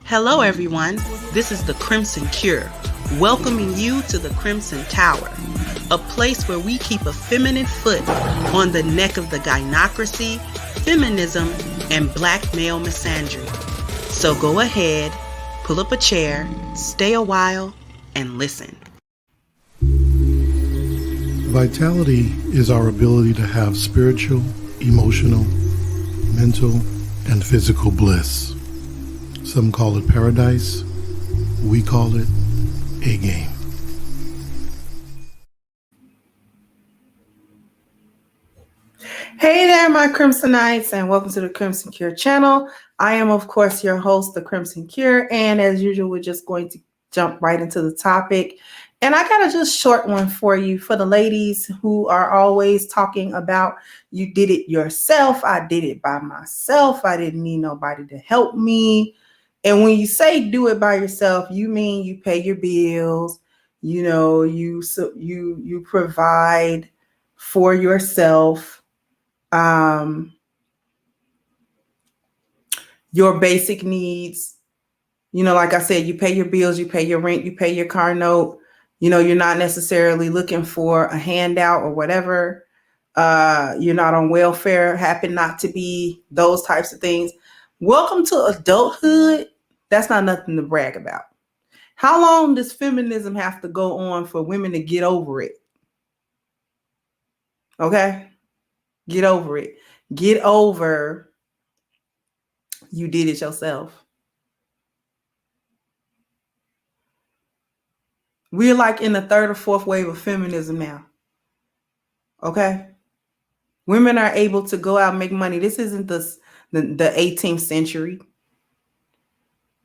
Hello, everyone. This is the Crimson Cure, welcoming you to the Crimson Tower, a place where we keep a feminine foot on the neck of the gynocracy, feminism, and black male misandry. So go ahead, pull up a chair, stay a while, and listen. Vitality is our ability to have spiritual, emotional, mental, and physical bliss. Some call it paradise. We call it a game. Hey there, my Crimsonites, and welcome to the Crimson Cure channel. I am, of course, your host, the Crimson Cure, and as usual, we're just going to jump right into the topic. And I got a just short one for you, for the ladies who are always talking about you did it yourself. I did it by myself. I didn't need nobody to help me. And when you say do it by yourself, you mean you pay your bills, you provide for yourself. Your basic needs, like I said, you pay your bills, you pay your rent, you pay your car note. You're not necessarily looking for a handout or whatever. You're not on welfare, happen not to be, those types of things. Welcome to adulthood. That's not nothing to brag about. How long does feminism have to go on for women to get over it? Okay? Get over it. Get over you did it yourself. We're like in the third or fourth wave of feminism now. Okay? Women are able to go out and make money. This isn't the 18th century,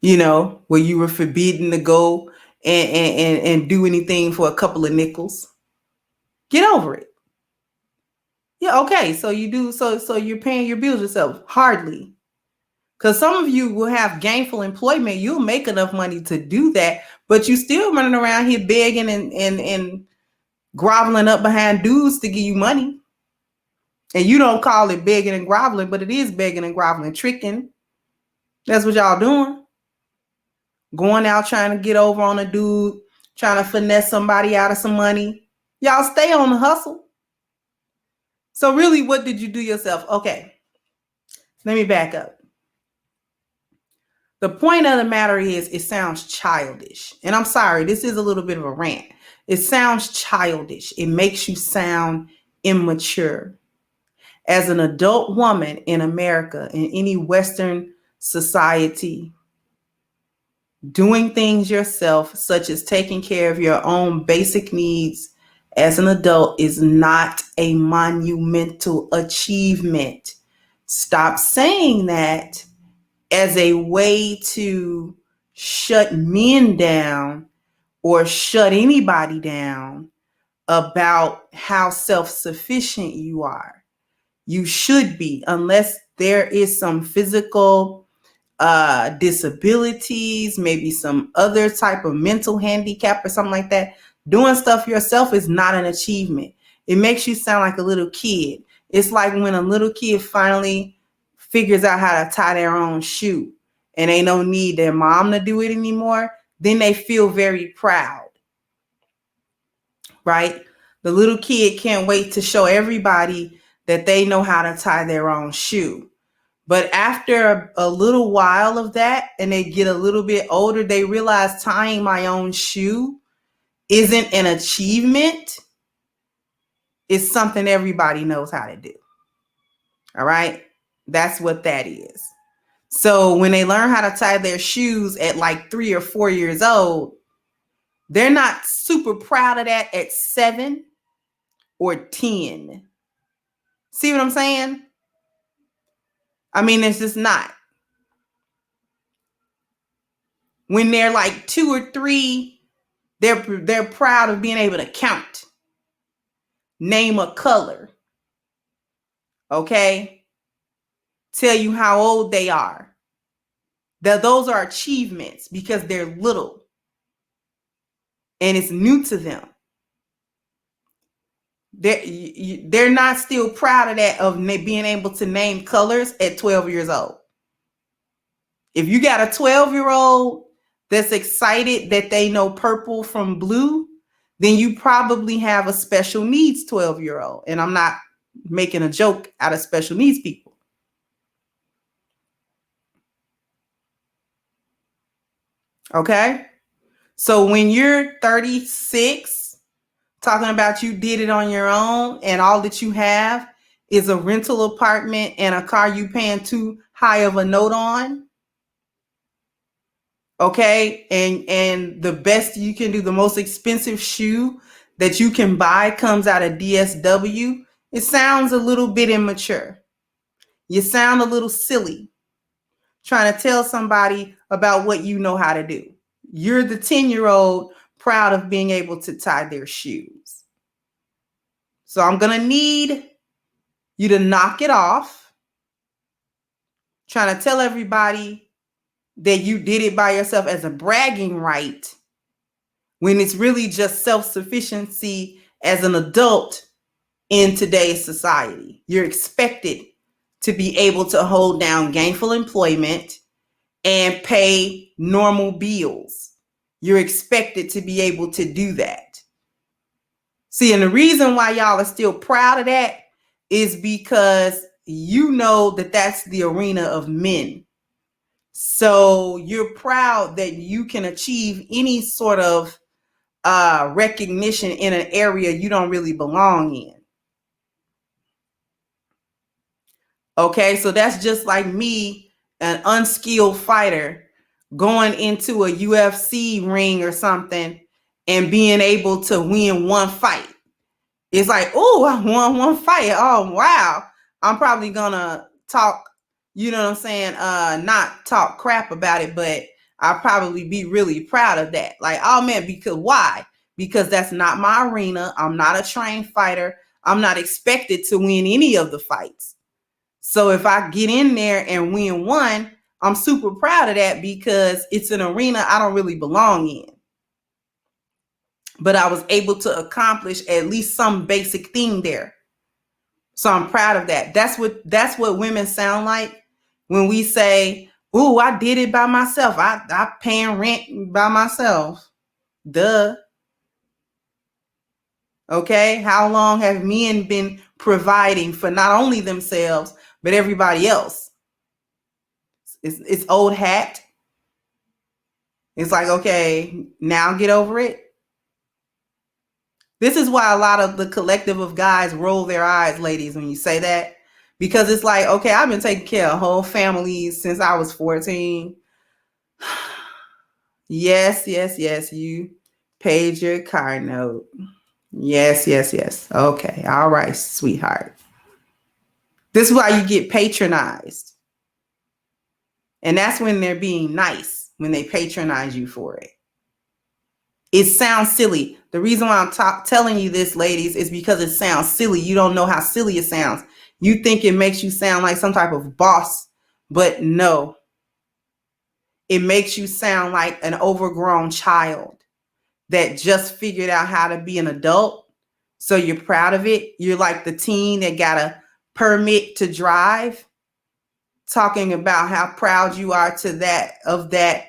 where you were forbidden to go and do anything for a couple of nickels. Get over it. Yeah, okay. So you do, so you're paying your bills yourself. Hardly. Because some of you will have gainful employment. You'll make enough money to do that, but you still running around here begging and groveling up behind dudes to give you money. And you don't call it begging and groveling, but it is begging and groveling, tricking. That's what y'all doing. Going out trying to get over on a dude, trying to finesse somebody out of some money. Y'all stay on the hustle. So really, what did you do yourself? Okay, let me back up. The point of the matter is, it sounds childish. And I'm sorry, this is a little bit of a rant. It sounds childish. It makes you sound immature. As an adult woman in America, in any Western society, doing things yourself, such as taking care of your own basic needs as an adult, is not a monumental achievement. Stop saying that as a way to shut men down or shut anybody down about how self-sufficient you are. You should be, unless there is some physical disabilities, maybe some other type of mental handicap or something like that. Doing stuff yourself is not an achievement. It makes you sound like a little kid. It's like when a little kid finally figures out how to tie their own shoe and ain't no need their mom to do it anymore, then they feel very proud, right? The little kid can't wait to show everybody that they know how to tie their own shoe. But after a little while of that, and they get a little bit older, they realize tying my own shoe isn't an achievement. It's something everybody knows how to do. All right? That's what that is. So when they learn how to tie their shoes at like 3 or 4 years old, they're not super proud of that at 7 or 10. See what I'm saying? I mean, it's just not. When they're like 2 or 3, they're proud of being able to count, name a color, okay? Tell you how old they are. Those are achievements because they're little and it's new to them. They're not still proud of that, of being able to name colors at 12 years old. If you got a 12-year-old that's excited that they know purple from blue, then you probably have a special needs 12-year-old. And I'm not making a joke out of special needs people. Okay? So when you're 36, talking about you did it on your own and all that you have is a rental apartment and a car you paying too high of a note on, okay, and the best you can do, the most expensive shoe that you can buy comes out of DSW, it sounds a little bit immature. You sound a little silly trying to tell somebody about what you know how to do. You're the 10-year-old proud of being able to tie their shoes. So I'm going to need you to knock it off, trying to tell everybody that you did it by yourself as a bragging right, when it's really just self-sufficiency as an adult in today's society. You're expected to be able to hold down gainful employment and pay normal bills. You're expected to be able to do that. See, and the reason why y'all are still proud of that is because you know that that's the arena of men. So you're proud that you can achieve any sort of recognition in an area you don't really belong in. Okay, so that's just like me, an unskilled fighter, going into a UFC ring or something and being able to win one fight. It's like, oh, I won one fight. Oh, wow. I'm probably gonna talk, you know what I'm saying? Not talk crap about it, but I'll probably be really proud of that. Like, oh man, because why? Because that's not my arena. I'm not a trained fighter. I'm not expected to win any of the fights. So if I get in there and win one, I'm super proud of that because it's an arena I don't really belong in. But I was able to accomplish at least some basic thing there. So I'm proud of that. That's what women sound like when we say, "Ooh, I did it by myself. I paying rent by myself." Duh. Okay, how long have men been providing for not only themselves but everybody else? It's old hat. It's like, okay, now get over it. This is why a lot of the collective of guys roll their eyes, ladies, when you say that, because it's like, okay, I've been taking care of whole families since I was 14. Yes, you paid your car note. Yes. Okay, all right, sweetheart. This is why you get patronized. And that's when they're being nice, when they patronize you for it. It sounds silly. The reason why I'm telling you this, ladies, is because it sounds silly. You don't know how silly it sounds. You think it makes you sound like some type of boss, but no. It makes you sound like an overgrown child that just figured out how to be an adult. So you're proud of it. You're like the teen that got a permit to drive, talking about how proud you are to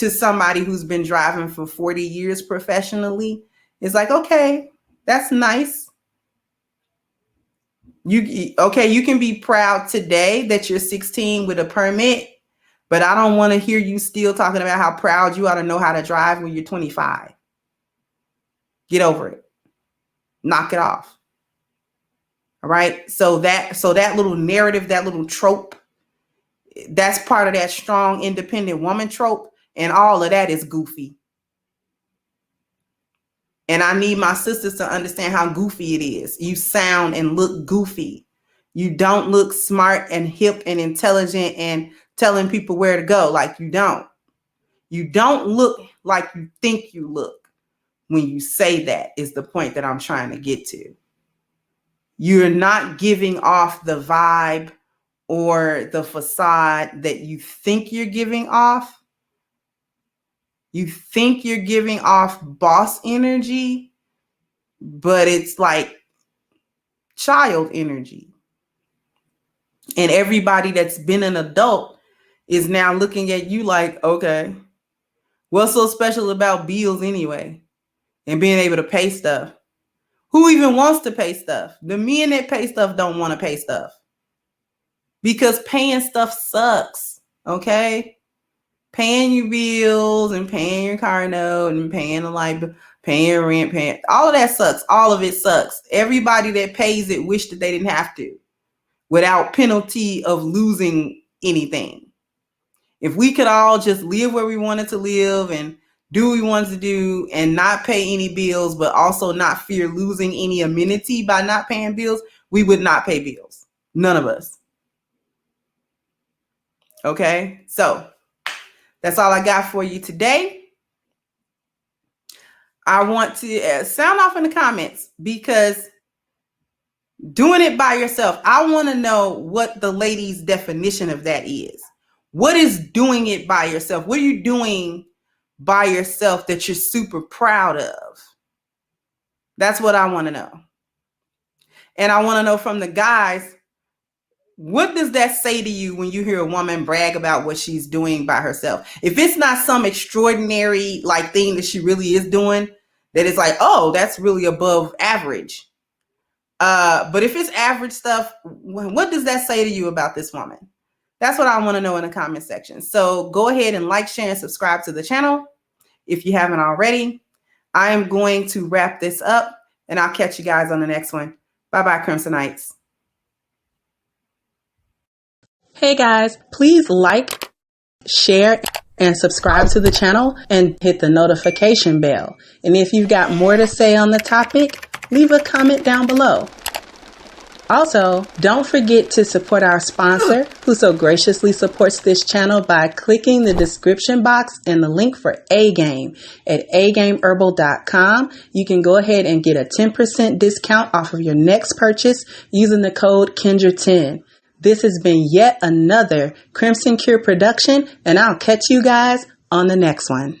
somebody who's been driving for 40 years professionally. It's like, okay, that's nice. You can be proud today that you're 16 with a permit, but I don't want to hear you still talking about how proud you ought to know how to drive when you're 25. Get over it. Knock it off. All right. So that little narrative, that little trope, that's part of that strong, independent woman trope. And all of that is goofy. And I need my sisters to understand how goofy it is. You sound and look goofy. You don't look smart and hip and intelligent and telling people where to go. Like you don't. You don't look like you think you look when you say that, is the point that I'm trying to get to. You're not giving off the vibe or the facade that you think you're giving off. You think you're giving off boss energy, but it's like child energy. And everybody that's been an adult is now looking at you like, okay, what's so special about bills anyway? And being able to pay stuff. Who even wants to pay stuff? The men that pay stuff don't want to pay stuff. Because paying stuff sucks, okay? Paying your bills and paying your car note and paying the light, paying rent, paying, all of that sucks. All of it sucks. Everybody that pays it wish that they didn't have to, without penalty of losing anything. If we could all just live where we wanted to live and do what we wanted to do and not pay any bills, but also not fear losing any amenity by not paying bills, we would not pay bills. None of us. Okay, so that's all I got for you today. I want to sound off in the comments, because doing it by yourself, I want to know what the ladies' definition of that is. What is doing it by yourself? What are you doing by yourself that you're super proud of? That's what I want to know. And I want to know from the guys, what does that say to you when you hear a woman brag about what she's doing by herself? If it's not some extraordinary like thing that she really is doing, that is like, oh, that's really above average. But if it's average stuff, what does that say to you about this woman? That's what I want to know in the comment section. So go ahead and like, share, and subscribe to the channel if you haven't already. I am going to wrap this up, and I'll catch you guys on the next one. Bye-bye, Crimsonites. Hey guys, please like, share, and subscribe to the channel and hit the notification bell. And if you've got more to say on the topic, leave a comment down below. Also, don't forget to support our sponsor, who so graciously supports this channel by clicking the description box and the link for A-Game at agameherbal.com. You can go ahead and get a 10% discount off of your next purchase using the code Kendra10. This has been yet another Crimson Cure production, and I'll catch you guys on the next one.